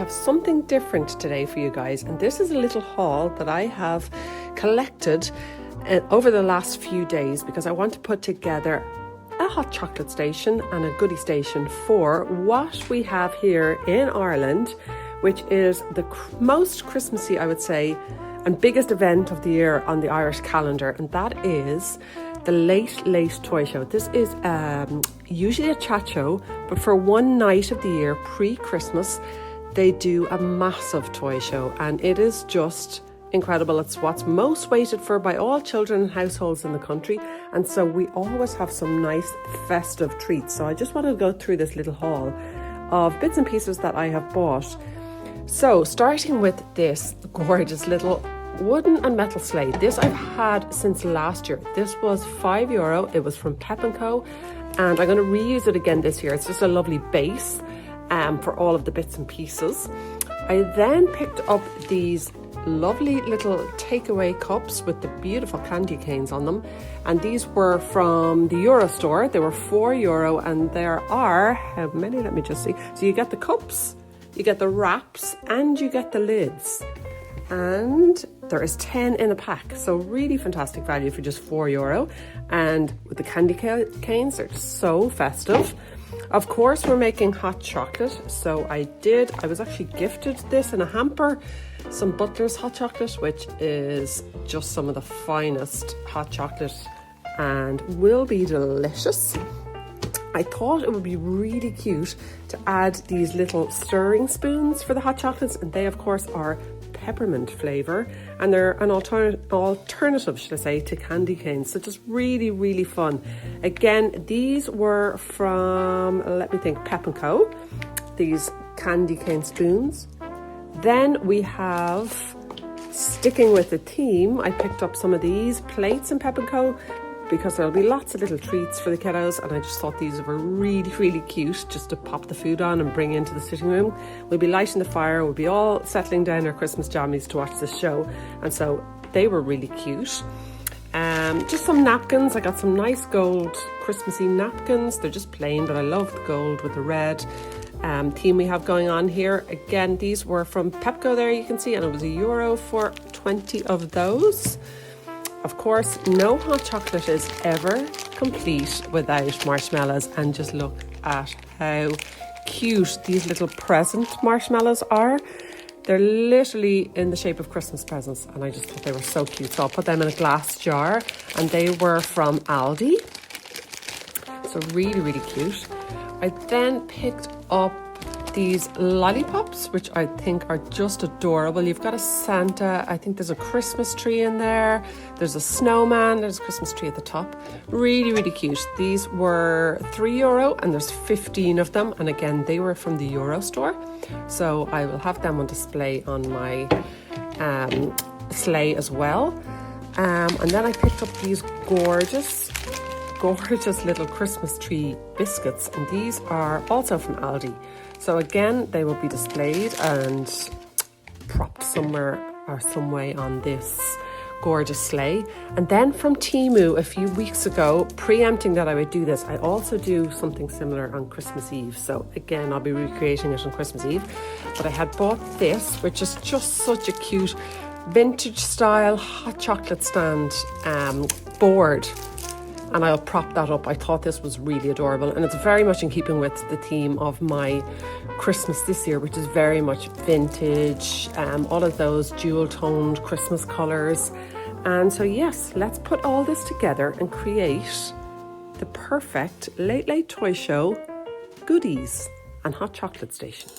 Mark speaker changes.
Speaker 1: have something different today for you guys, and this is a little haul that I have collected over the last few days because I want to put together a hot chocolate station and a goodie station for what we have here in Ireland, which is the most Christmassy, I would say, and biggest event of the year on the Irish calendar, and that is the Late Toy Show. This is usually a chat show, but for one night of the year, pre-Christmas, they do a massive toy show, and it is just incredible. It's what's most waited for by all children and households in the country, and so we always have some nice festive treats. So I just wanted to go through this little haul of bits and pieces that I have bought. So starting with this gorgeous little wooden and metal sleigh. This I've had since last year. This was €5. It was from Pep & Co. And I'm going to reuse it again this year. It's just a lovely base for all of the bits and pieces. I then picked up these lovely little takeaway cups with the beautiful candy canes on them. And these were from the Euro store. They were €4 and there are, how many? Let me just see. So you get the cups, you get the wraps, and you get the lids. And there is 10 in a pack, so really fantastic value for just €4. And with the candy canes, they're so festive. Of course, we're making hot chocolate, so I was actually gifted this in a hamper, some Butler's hot chocolate, which is just some of the finest hot chocolate and will be delicious. I thought it would be really cute to add these little stirring spoons for the hot chocolates, and they of course are peppermint flavour, and they're an alternative, should I say, to candy canes. So just really, really fun. Again, these were from, let me think, Pep & Co. These candy cane spoons. Then we have, sticking with the theme, I picked up some of these plates in Pep & Co. because there'll be lots of little treats for the kiddos, and I just thought these were really, really cute just to pop the food on and bring into the sitting room. We'll be lighting the fire, we'll be all settling down our Christmas jammies to watch this show, and so they were really cute. Just some napkins. I got some nice gold Christmassy napkins. They're just plain, but I love the gold with the red theme we have going on here. Again, these were from Pepco there, you can see, and it was €1 for 20 of those. Of course, no hot chocolate is ever complete without marshmallows, and just look at how cute these little present marshmallows are. They're literally in the shape of Christmas presents, and I just thought they were so cute. So I'll put them in a glass jar, and they were from Aldi. So really, really cute. I then picked up these lollipops, which I think are just adorable. You've got a Santa, I think there's a Christmas tree in there, there's a snowman, there's a Christmas tree at the top. Really, really cute. These were €3 and there's 15 of them, and again, they were from the Euro store. So I will have them on display on my sleigh as well. And then I picked up these gorgeous little Christmas tree biscuits, and these are also from Aldi. So again, they will be displayed and propped somewhere or some way on this gorgeous sleigh. And then from Temu a few weeks ago, preempting that I would do this, I also do something similar on Christmas Eve. So again, I'll be recreating it on Christmas Eve. But I had bought this, which is just such a cute vintage style hot chocolate stand board. And I'll prop that up. I thought this was really adorable, and it's very much in keeping with the theme of my Christmas this year, which is very much vintage, all of those dual-toned Christmas colours. And so yes, let's put all this together and create the perfect late toy show goodies and hot chocolate station.